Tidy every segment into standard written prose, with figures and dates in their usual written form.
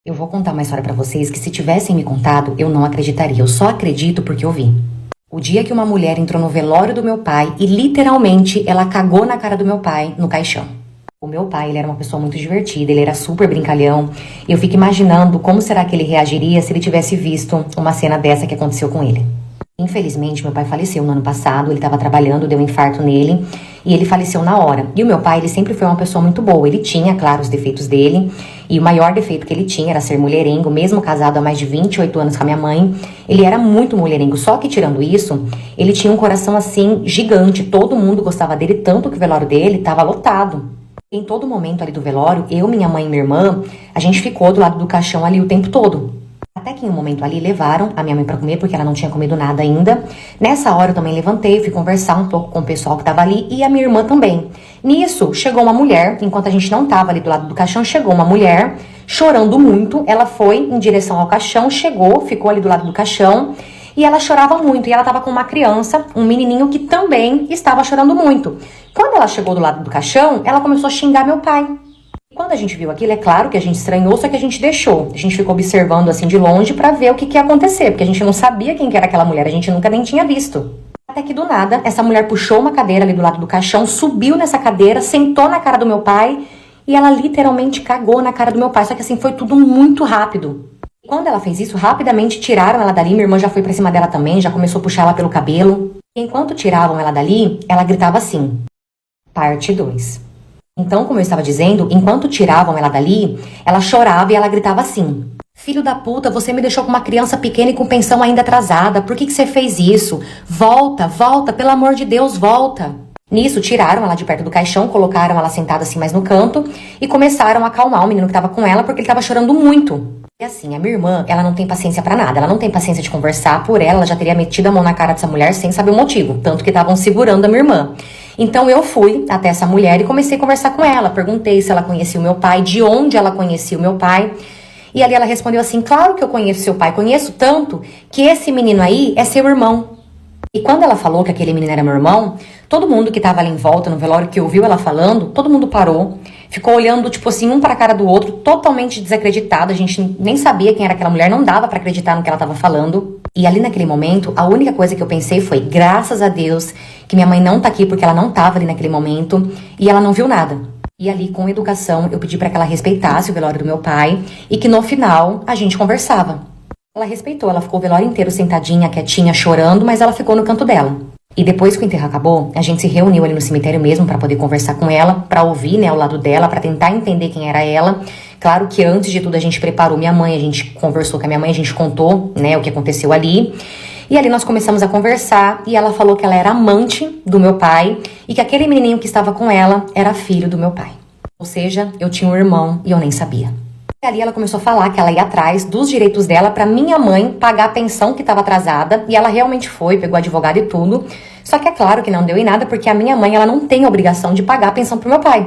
Eu vou contar uma história pra vocês que se tivessem me contado, eu não acreditaria. Eu só acredito porque eu vi. O dia que uma mulher entrou no velório do meu pai e literalmente ela cagou na cara do meu pai no caixão. O meu pai, ele era uma pessoa muito divertida, ele era super brincalhão. E eu fico imaginando como será que ele reagiria se ele tivesse visto uma cena dessa que aconteceu com ele. Infelizmente, meu pai faleceu no ano passado, ele estava trabalhando, deu um infarto nele e ele faleceu na hora. E o meu pai, ele sempre foi uma pessoa muito boa. Ele tinha, claro, os defeitos dele e o maior defeito que ele tinha era ser mulherengo, mesmo casado há mais de 28 anos com a minha mãe. Ele era muito mulherengo, só que tirando isso, ele tinha um coração assim gigante. Todo mundo gostava dele, tanto que o velório dele estava lotado. Em todo momento ali do velório, eu, minha mãe e minha irmã, a gente ficou do lado do caixão ali o tempo todo. Até que em um momento ali levaram a minha mãe pra comer, porque ela não tinha comido nada ainda. Nessa hora eu também levantei, fui conversar um pouco com o pessoal que tava ali e a minha irmã também. Nisso, chegou uma mulher, enquanto a gente não tava ali do lado do caixão, chegou uma mulher chorando muito. Ela foi em direção ao caixão, chegou, ficou ali do lado do caixão e ela chorava muito. E ela tava com uma criança, um menininho que também estava chorando muito. Quando ela chegou do lado do caixão, ela começou a xingar meu pai. Quando a gente viu aquilo, é claro que a gente estranhou, só que a gente deixou. A gente ficou observando assim de longe pra ver o que ia acontecer, porque a gente não sabia quem que era aquela mulher, a gente nunca nem tinha visto. Até que do nada, essa mulher puxou uma cadeira ali do lado do caixão, subiu nessa cadeira, sentou na cara do meu pai e ela literalmente cagou na cara do meu pai, só que assim, foi tudo muito rápido. Quando ela fez isso, rapidamente tiraram ela dali, minha irmã já foi pra cima dela também, já começou a puxar ela pelo cabelo. E enquanto tiravam ela dali, ela gritava assim, parte 2. Então, como eu estava dizendo, enquanto tiravam ela dali, ela chorava e ela gritava assim, filho da puta, você me deixou com uma criança pequena e com pensão ainda atrasada, por que você fez isso? Volta, volta, pelo amor de Deus, volta. Nisso, tiraram ela de perto do caixão, colocaram ela sentada assim mais no canto e começaram a acalmar o menino que estava com ela porque ele estava chorando muito. E assim, a minha irmã, ela não tem paciência pra nada, ela não tem paciência de conversar, por ela já teria metido a mão na cara dessa mulher sem saber o motivo, tanto que estavam segurando a minha irmã. Então eu fui até essa mulher e comecei a conversar com ela, perguntei se ela conhecia o meu pai, de onde ela conhecia o meu pai, e ali ela respondeu assim, claro que eu conheço seu pai, conheço tanto que esse menino aí é seu irmão. E quando ela falou que aquele menino era meu irmão, todo mundo que tava ali em volta no velório, que ouviu ela falando, todo mundo parou, ficou olhando, tipo assim, um pra cara do outro, totalmente desacreditado. A gente nem sabia quem era aquela mulher, não dava pra acreditar no que ela tava falando. E ali naquele momento, a única coisa que eu pensei foi, graças a Deus, que minha mãe não tá aqui, porque ela não tava ali naquele momento, e ela não viu nada. E ali, com educação, eu pedi pra que ela respeitasse o velório do meu pai, e que no final, a gente conversava. Ela respeitou, ela ficou o velório inteiro sentadinha, quietinha, chorando, mas ela ficou no canto dela. E depois que o enterro acabou, a gente se reuniu ali no cemitério mesmo pra poder conversar com ela, pra ouvir, né, o lado dela, pra tentar entender quem era ela. Claro que antes de tudo a gente preparou minha mãe, a gente conversou com a minha mãe, a gente contou, né, o que aconteceu ali. E ali nós começamos a conversar e ela falou que ela era amante do meu pai e que aquele menininho que estava com ela era filho do meu pai. Ou seja, eu tinha um irmão e eu nem sabia. E ali ela começou a falar que ela ia atrás dos direitos dela pra minha mãe pagar a pensão que estava atrasada. E ela realmente foi, pegou advogado e tudo. Só que é claro que não deu em nada, porque a minha mãe, ela não tem obrigação de pagar a pensão pro meu pai.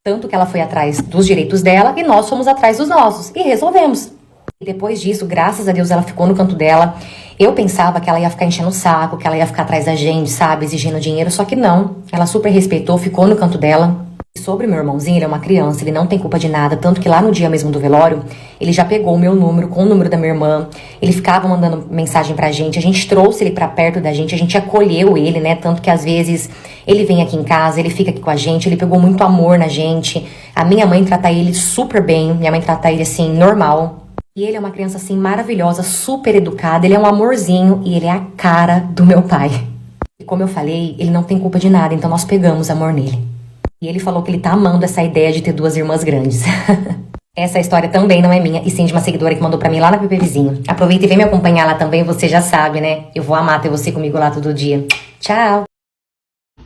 Tanto que ela foi atrás dos direitos dela e nós fomos atrás dos nossos. E resolvemos. E depois disso, graças a Deus, ela ficou no canto dela. Eu pensava que ela ia ficar enchendo o saco, que ela ia ficar atrás da gente, sabe, exigindo dinheiro. Só que não. Ela super respeitou, ficou no canto dela. Sobre o meu irmãozinho, ele é uma criança, ele não tem culpa de nada, tanto que lá no dia mesmo do velório, ele já pegou o meu número com o número da minha irmã, ele ficava mandando mensagem pra gente, a gente trouxe ele pra perto da gente, a gente acolheu ele, né, tanto que às vezes ele vem aqui em casa, ele fica aqui com a gente, ele pegou muito amor na gente, a minha mãe trata ele super bem, minha mãe trata ele assim, normal, e ele é uma criança assim maravilhosa, super educada, ele é um amorzinho e ele é a cara do meu pai. E como eu falei, ele não tem culpa de nada, então nós pegamos amor nele. E ele falou que ele tá amando essa ideia de ter 2 irmãs grandes. Essa história também não é minha, e sim de uma seguidora que mandou pra mim lá na PP Vizinho. Aproveita e vem me acompanhar lá também, você já sabe, né? Eu vou amar ter você comigo lá todo dia. Tchau!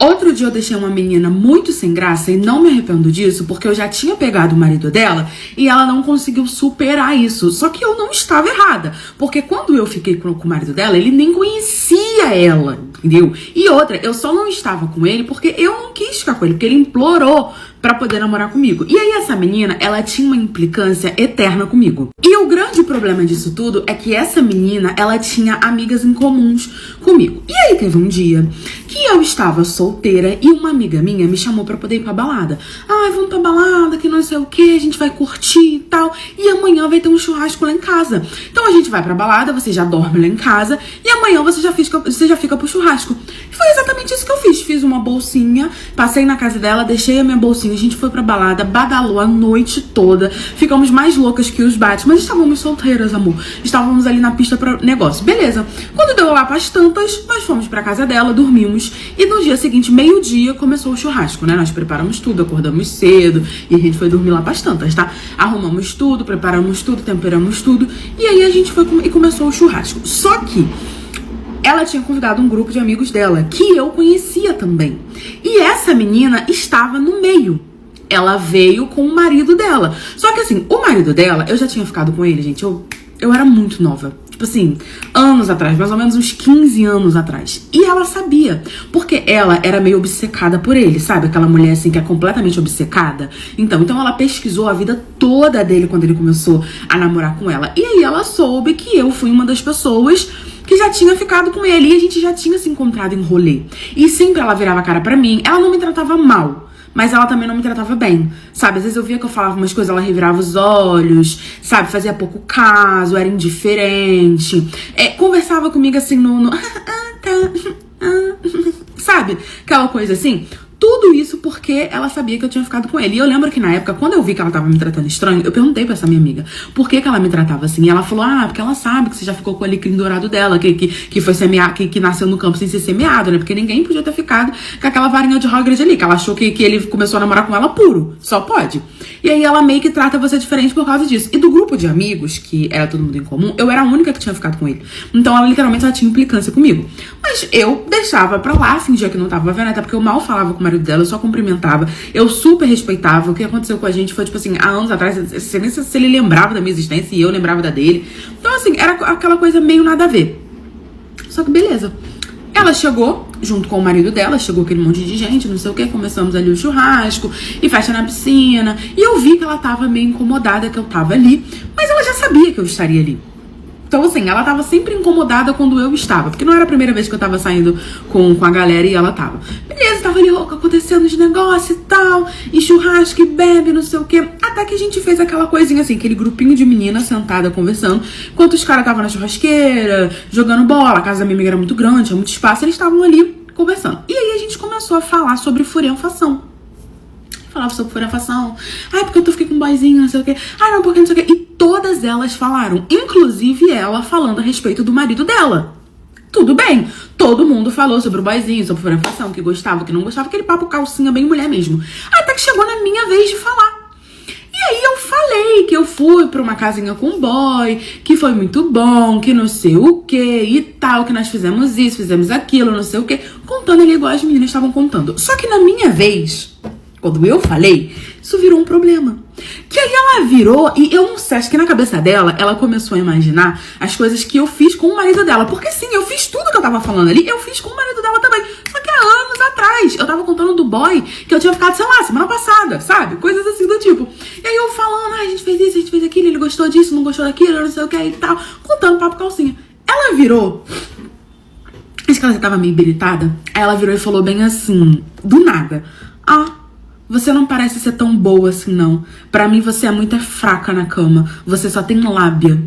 Outro dia eu deixei uma menina muito sem graça e não me arrependo disso porque eu já tinha pegado o marido dela e ela não conseguiu superar isso. Só que eu não estava errada, porque quando eu fiquei com o marido dela, ele nem conhecia ela, entendeu? E outra, eu só não estava com ele porque eu não quis ficar com ele, porque ele implorou pra poder namorar comigo. E aí essa menina, ela tinha uma implicância eterna comigo. E o grande problema disso tudo é que essa menina, ela tinha amigas em comuns comigo. E aí teve um dia que eu estava solteira, solteira e uma amiga minha me chamou pra poder ir pra balada. Ai, vamos pra balada, que não sei o que, a gente vai curtir e tal. E amanhã vai ter um churrasco lá em casa. Então a gente vai pra balada, você já dorme lá em casa e amanhã você já fica pro churrasco. E foi exatamente isso que eu fiz. Fiz uma bolsinha, passei na casa dela, deixei a minha bolsinha, a gente foi pra balada, badalou a noite toda. Ficamos mais loucas que os bates, mas estávamos solteiras, amor. Estávamos ali na pista pra negócio. Beleza. Quando deu lá pras tantas, nós fomos pra casa dela, dormimos. E no dia seguinte, meio-dia, começou o churrasco, né? Nós preparamos tudo, acordamos cedo e a gente foi dormir lá pras tantas, tá? Arrumamos tudo, preparamos tudo, temperamos tudo. E aí a gente foi e começou o churrasco. Só que ela tinha convidado um grupo de amigos dela, que eu conhecia também. E essa menina estava no meio. Ela veio com o marido dela. Só que assim, o marido dela, eu já tinha ficado com ele, gente. Eu era muito nova. Tipo assim, anos atrás, mais ou menos uns 15 anos atrás. E ela sabia, porque ela era meio obcecada por ele, sabe? Aquela mulher assim que é completamente obcecada. Então ela pesquisou a vida toda dele quando ele começou a namorar com ela. E aí ela soube que eu fui uma das pessoas que já tinha ficado com ele e a gente já tinha se encontrado em rolê. E sempre ela virava a cara pra mim, ela não me tratava mal. Mas ela também não me tratava bem, sabe? Às vezes eu via que eu falava umas coisas, ela revirava os olhos, sabe? Fazia pouco caso, era indiferente. Conversava comigo assim sabe? Aquela coisa assim. Tudo isso porque ela sabia que eu tinha ficado com ele. E eu lembro que na época, quando eu vi que ela tava me tratando estranho, eu perguntei pra essa minha amiga por que ela me tratava assim. E ela falou, porque ela sabe que você já ficou com o alecrim dourado dela, que foi semeado, que nasceu no campo sem ser semeado, né? Porque ninguém podia ter ficado com aquela varinha de Hogwarts ali, que ela achou que ele começou a namorar com ela puro. Só pode. E aí ela meio que trata você diferente por causa disso. E do grupo de amigos, que era todo mundo em comum, eu era a única que tinha ficado com ele. Então ela literalmente tinha implicância comigo. Mas eu deixava pra lá, fingia que não tava vendo, até porque eu mal falava com o marido dela, eu só cumprimentava. Eu super respeitava. O que aconteceu com a gente foi, tipo assim, há anos atrás, nem sei se ele lembrava da minha existência e eu lembrava da dele. Então, assim, era aquela coisa meio nada a ver. Só que beleza. Ela chegou, junto com o marido dela, chegou aquele monte de gente, não sei o que, começamos ali o churrasco e festa na piscina. E eu vi que ela tava meio incomodada que eu tava ali, mas ela já sabia que eu estaria ali. Então, assim, ela tava sempre incomodada quando eu estava. Porque não era a primeira vez que eu tava saindo com a galera e ela tava. Beleza, tava ali acontecendo os negócios e tal. E churrasco e bebe, não sei o quê. Até que a gente fez aquela coisinha assim, aquele grupinho de meninas sentada conversando. Enquanto os caras estavam na churrasqueira, jogando bola. A casa da minha amiga era muito grande, tinha muito espaço. Eles estavam ali conversando. E aí a gente começou a falar sobre furenfação. Falava sobre furenfação. Porque eu fiquei com um boyzinho, não sei o quê. Não, porque não sei o quê. E todas elas falaram, inclusive ela falando a respeito do marido dela. Tudo bem, todo mundo falou sobre o boyzinho, sobre furenfação, que gostava, que não gostava, aquele papo calcinha bem mulher mesmo. Até que chegou na minha vez de falar. E aí eu falei que eu fui pra uma casinha com um boy, que foi muito bom, que não sei o que e tal, que nós fizemos isso, fizemos aquilo, não sei o que, contando ali igual as meninas estavam contando. Só que na minha vez, quando eu falei, isso virou um problema. Que aí ela virou, e eu não sei, acho que na cabeça dela, ela começou a imaginar as coisas que eu fiz com o marido dela. Porque sim, eu fiz tudo que eu tava falando ali, eu fiz com o marido dela também. Só que há anos atrás, eu tava contando do boy que eu tinha ficado, sei lá, semana passada, sabe? Coisas assim do tipo. E aí eu falando, a gente fez isso, a gente fez aquilo, ele gostou disso, não gostou daquilo, não sei o que e tal. Contando papo calcinha. Ela virou, acho que ela já tava meio habilitada, aí ela virou e falou bem assim, do nada. Você não parece ser tão boa assim, não. Pra mim, você é muito fraca na cama. Você só tem lábia.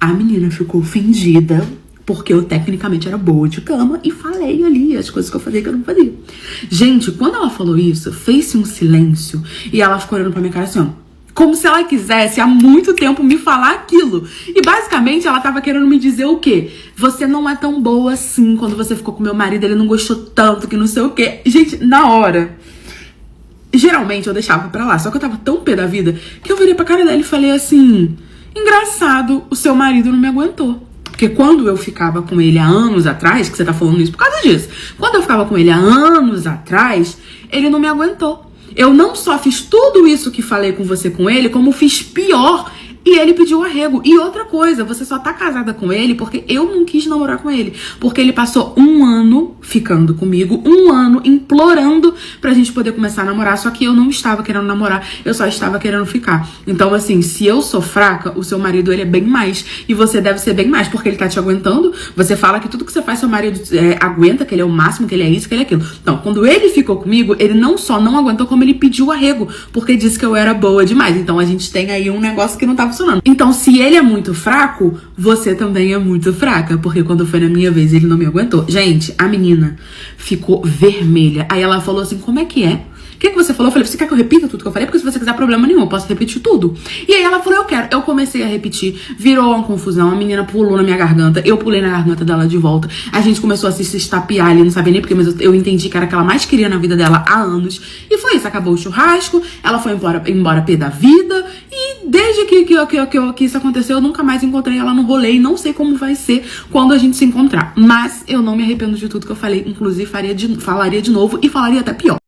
A menina ficou ofendida, porque eu tecnicamente era boa de cama e falei ali as coisas que eu fazia que eu não fazia. Gente, quando ela falou isso, fez-se um silêncio e ela ficou olhando pra minha cara assim, como se ela quisesse há muito tempo me falar aquilo. E basicamente ela tava querendo me dizer o quê? Você não é tão boa assim. Quando você ficou com meu marido, ele não gostou tanto, que não sei o quê. Gente, na hora, geralmente eu deixava pra lá. Só que eu tava tão pé da vida que eu virei pra cara dela e falei assim, engraçado, o seu marido não me aguentou. Porque quando eu ficava com ele há anos atrás, que você tá falando isso por causa disso, quando eu ficava com ele há anos atrás, ele não me aguentou. Eu não só fiz tudo isso que falei com você com ele, como fiz pior E ele pediu arrego. E outra coisa, você só tá casada com ele porque eu não quis namorar com ele. Porque ele passou 1 ano ficando comigo, 1 ano implorando pra gente poder começar a namorar. Só que eu não estava querendo namorar, eu só estava querendo ficar. Então, assim, se eu sou fraca, o seu marido, ele é bem mais. E você deve ser bem mais, porque ele tá te aguentando. Você fala que tudo que você faz, seu marido aguenta, que ele é o máximo, que ele é isso, que ele é aquilo. Então, quando ele ficou comigo, ele não só não aguentou, como ele pediu arrego. Porque disse que eu era boa demais. Então, a gente tem aí um negócio que não tá funcionando. Então, se ele é muito fraco, você também é muito fraca. Porque quando foi na minha vez, ele não me aguentou. Gente, a menina ficou vermelha. Aí ela falou assim, como é que é? O que você falou? Eu falei, você quer que eu repita tudo que eu falei? Porque se você quiser problema nenhum, eu posso repetir tudo. E aí ela falou, eu quero. Eu comecei a repetir, virou uma confusão, a menina pulou na minha garganta, eu pulei na garganta dela de volta, a gente começou a se estapear ali, não sabia nem porquê, mas eu entendi que era o que ela mais queria na vida dela há anos. E foi isso, acabou o churrasco, ela foi embora pé da vida, e desde que isso aconteceu, eu nunca mais encontrei ela no rolê, e não sei como vai ser quando a gente se encontrar. Mas eu não me arrependo de tudo que eu falei, inclusive falaria de novo e falaria até pior.